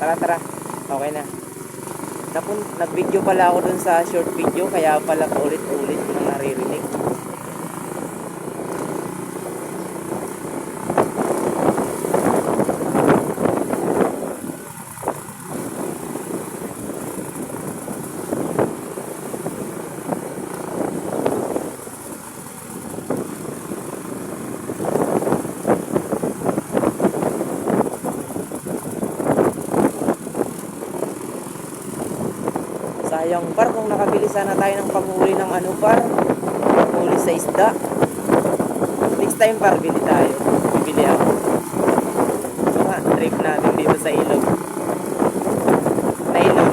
Tara, tara. Okay na. Nag-video pala ako dun sa short video, kaya pala paulit-ulit ko na naririnig. Sayang par, kung nakabili sana tayo ng panghuli ng ano par, panghuli sa isda. Next time par, bili tayo. Bibili ako. Mga trip natin dito sa ilog. Na ilog.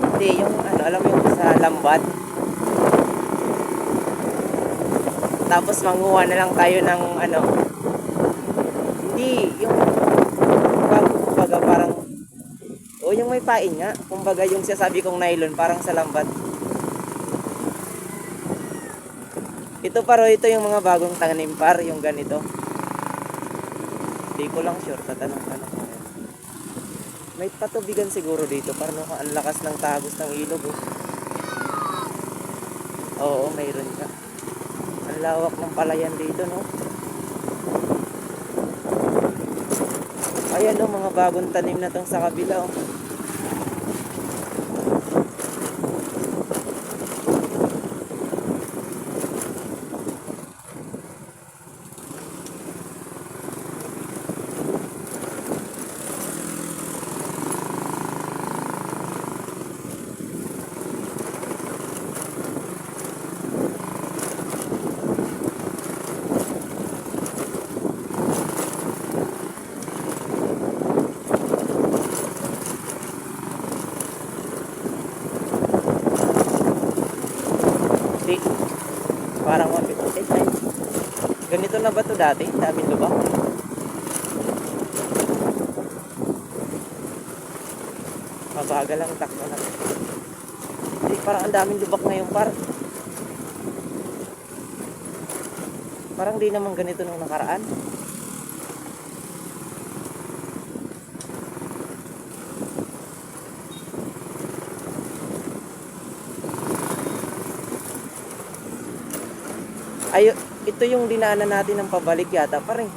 Hindi, yung ano, alam mo yung sa lambat. Tapos manguha na lang tayo ng ano. Hindi, yung kumbaga parang o yung may pain nga, kumbaga yung sinasabi kong nylon, parang sa lambat. Ito paro, ito yung mga bagong tanim par, yung ganito. Hindi ko lang sure, tatanong-tanong ko. May patubigan siguro dito, parang ang lakas ng tagos ng ilog. Oh. Oo, mayroon ka. Ang lawak ng palayan dito, no? Ayan, no, mga bagong tanim na tong sa kabila, oh. Parang ganito na ba to dati? Daming lubak. Mabagal lang takbo na. Hindi, parang ang daming lubak ngayon par. Parang di naman ganito nung nakaraan. Ay, ito yung dinaanan natin ng pabalik yata, parang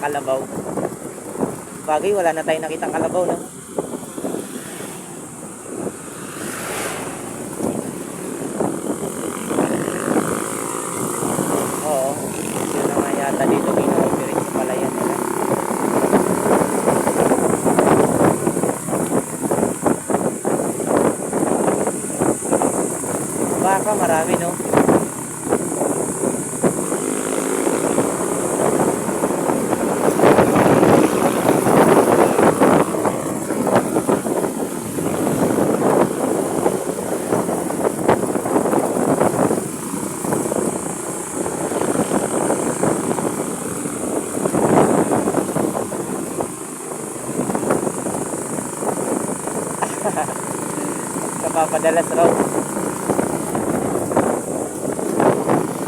kalabaw. Bagay, wala na tayong nakitang kalabaw, no? Oo. Yun na nga yata dito ino-operate sa palayan nila. Baka marami, no? Napapadalas raw.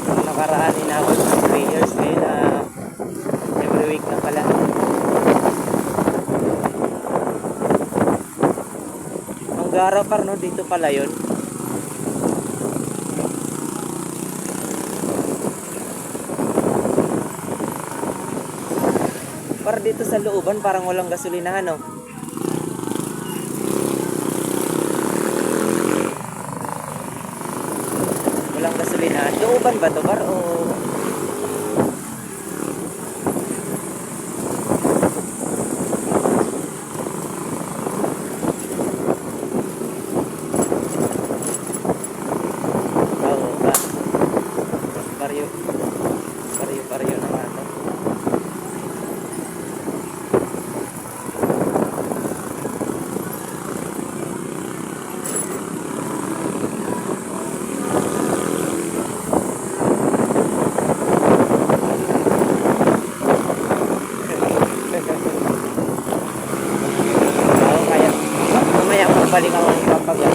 Nung nakaraan inabot ng 3 years ngayon every week na pala. Ang gara par, no, dito pala yun. dito sa looban parang walang gasolinahan, no? Walang gasolinahan. Looban ba to, par? O... Oo ba? Baryo. Baryo naman, no? Oo, kaya mamaya magbalik ako ng papagal.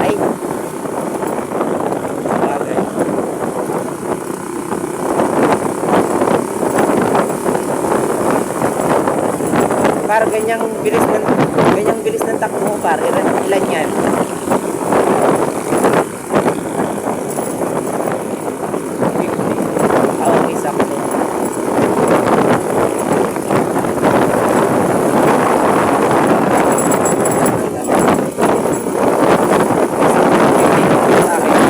Ay, bagay. Par, ganyang bilis ng takbo mo, par. Ilan yan? Okay, sakto. Sa akin.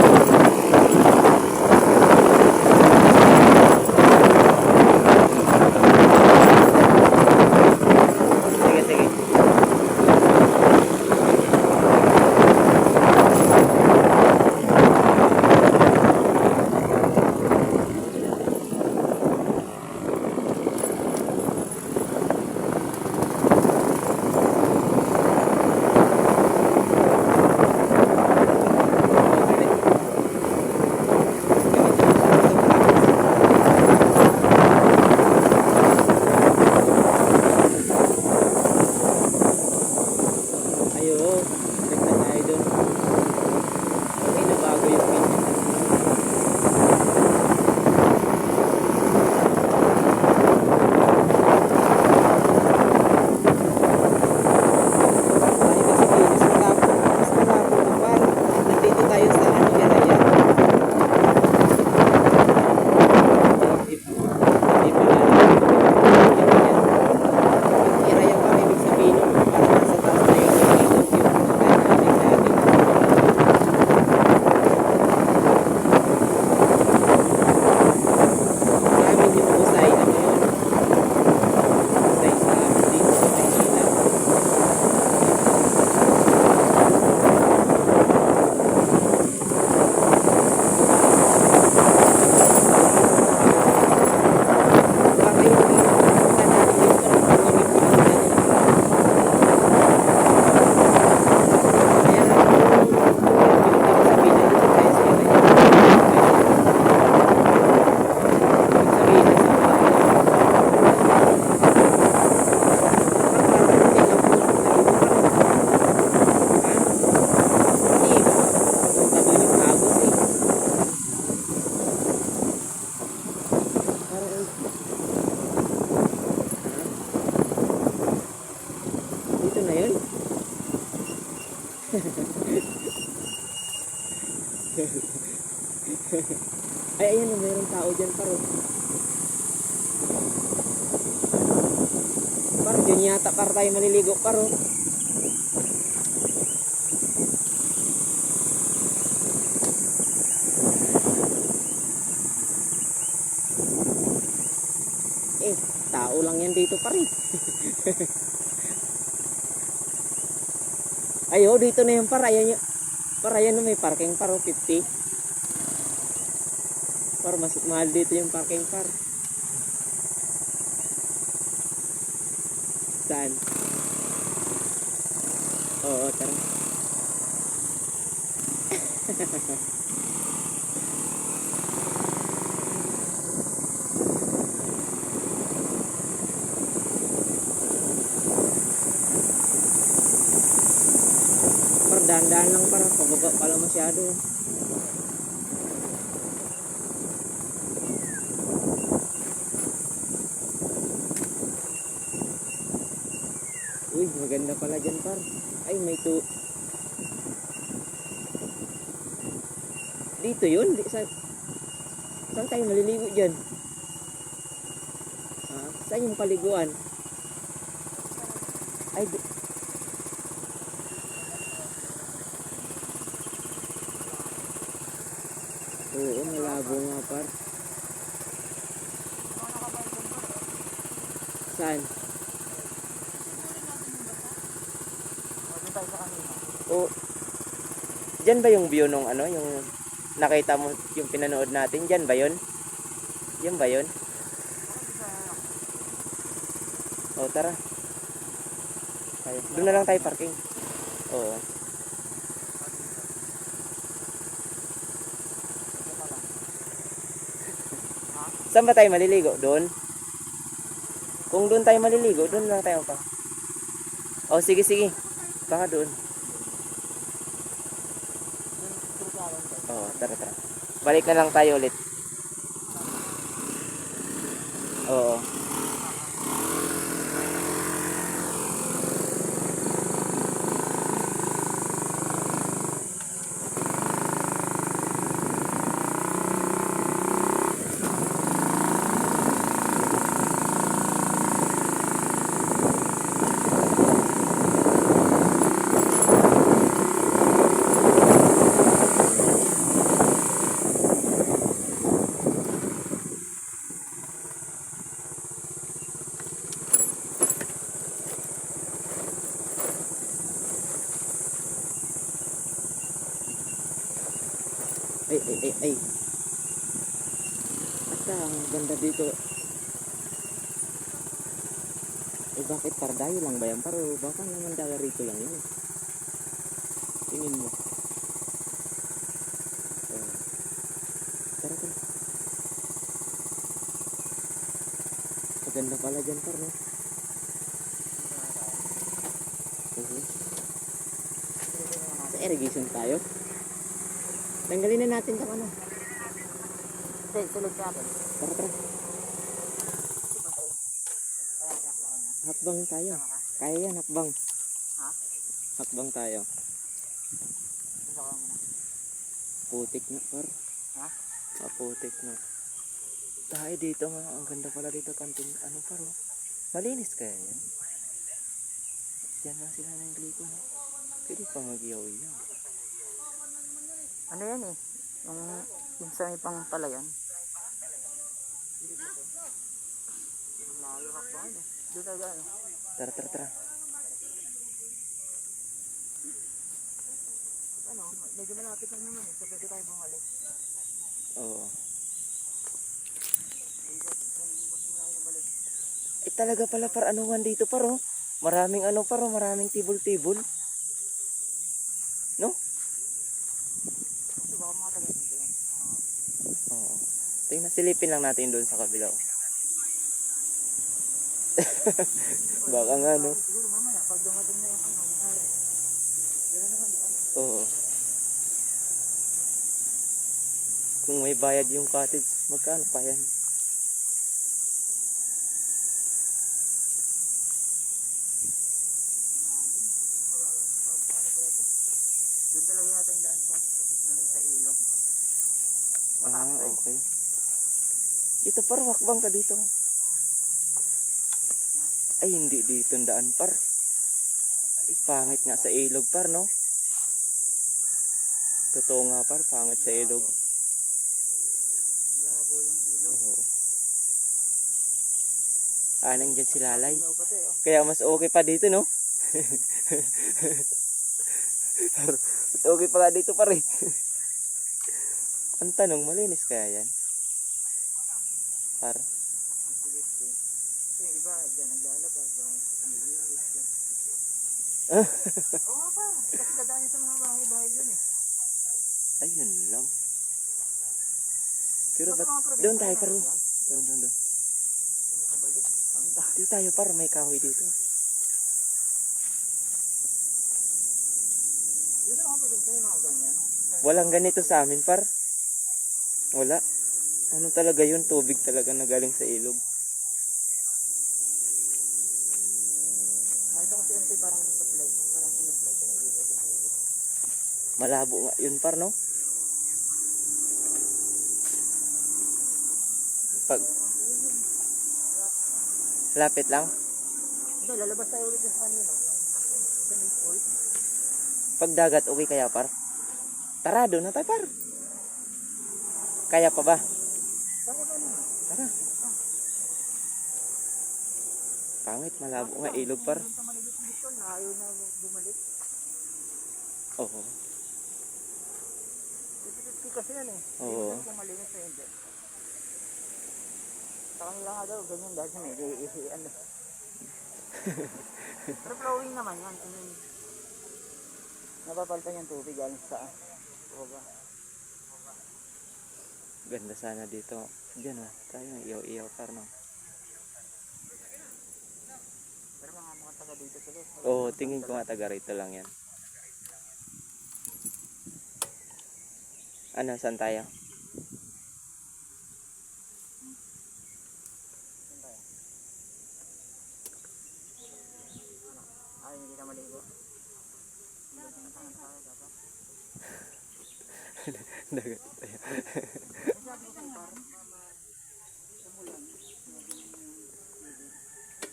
Sige, sige. Ayo, ganda tayo doon. Okay na bago yung pin. Tayo kasi kinis malabo. Mas malabo ito, par. Nandito tayo sa ano, Iraya. Hindi pala. Yung Iraya pa, ibig sabihin nun, parang nasa taas tayo sa ilog yung tayo natin. Sa amin yung Busay, ano yun? Busay sa amin dito sa Maynila. Baka yung pupunta natin dito, parang pangawin pa ang ganyan. Kaya nga, ibig sabihin na dito tayo sa Iraya. Ibig sabihin na sa mga dito na yun. Ay, ayan o, mayroong tao dyan, paro. Paro, dyan yata, paro tayo maliligo, paro. Eh, tao lang yan dito, pare. Ayo, dito na yung par. Ayan yung, par, ayan no, may parking par, 50. Par, mas mahal dito yung parking par. Saan? Oo, tara. Par, dahan-dahan lang para pababa pala masyado. Maganda pala dyan, par. Ay, may dito yun? Saan tayo maliligo dyan? Ha? Saan yung paliguan? Ay, oo, malabo nga, par. Saan? O, dyan ba yung view nung ano, yung nakita mo, yung pinanood natin? Dyan ba yun? Yan ba yun? O, tara. Doon na lang tayo parking. Oo. Saan ba tayo maliligo? Doon? Kung doon tayo maliligo, doon lang tayo pa. O, sige, sige. Baka doon. Oo, tara, tara. Balik na lang tayo ulit. Oo. Ay. Basta, ang ganda dito. Eh, bakit pardayo lang ba yan? Pero baka naman daga rito lang yan. Tingin mo. Tara, tara. Maganda pala dyan, par, no? Sa irrigation tayo. Tanggalin na natin itong ano. Sulod sa akin. Tara, tara. Hakbang tayo. Kaya yan, hakbang. Ha? Hakbang tayo. Gusto ko muna. Putik na, par. Ha? Putik na. Tayo dito nga. Ang ganda pala dito kantin. Ano, par, oh. Malinis kaya yan? Diyan lang sila nagligo, no? Pwede pa mag-iyaw-iyaw. Ano yan eh? Yung sa may pang palayan. Malayo hakbang eh. Doon tayo ano? Tara, tara, tara. Ano? Medyo malapit lang naman eh. So pwede tayo bumalik. Oo. Eh talaga pala par anuhan dito par, oh. Maraming ano par, oh. Maraming tibol-tibol. No? Kasi baka mga taga dito yun. Oo. Tingnan, silipin lang natin doon sa kabila. Baka nga, no? Siguro mamaya pag dumating na yung ano, yung ari. Gano'n naman ano. Oo. Kung may bayad yung cottage, magkano pa yan? Doon talaga yata yung daan po. Tapos na sa ilog. Okay. Dito par, wakbang ka dito. Ay, hindi dito ang daan par. Ay, pangit nga sa ilog par, no? Totoo nga par, pangit sa ilog. Malabo yung ilog. Oo. Nandyan si Lalay. Ano pa tayo? Kaya mas okay pa dito, no? Mas okay pa nga dito par, eh. Ang tanong, malinis kaya yan? Par. Kasi yung iba dyan naglalabas. Oo nga pa. Kasi dadaan niya sa mga bahay-bahay dyan eh. Ayun lang. Pero ba't doon tayo par, oh. Doon. Nakabalik. Dito tayo par, may kahoy dito. Dito sa mga probinsya yung mga ganyan. Walang ganito sa amin par. Wala. Ano talaga yun? Tubig talaga na galing sa ilog. Ito kasi yan parang Malabo nga yun par, no? Pag lapit lang. Ito, lalabas tayo ulit sa kanino. Yung sa may pool. Pag dagat, okay kaya par? Tara, doon na tayo par. Kaya pa ba? Bakit ano? Tara. Pangit, malabo nga ilog par. Sa malilit dito, na ayaw na bumalik. Oo. Ito kasi yan eh. Oo. Hindi ko malinis na hindi. Sa kanila nga daw, ganyan dahil sa may ano. Pero flowing naman yan. I mean, napapalitan yung tubig galing sa baba. Ganda sana dito. Diyan na, tayo iyaw-iyaw par, no? Pero mga taga dito tuloy. Oo, tingin ko nga taga rito lang yan. Ano, saan tayo? Ay, hindi na maligo. Dagat tayo.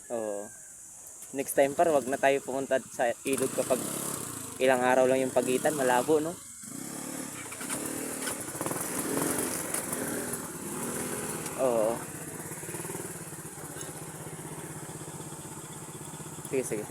Oo. Next time par, wag na tayo pumunta sa ilog kapag ilang araw lang yung pagitan, malabo, no? Oo. Sige, sige.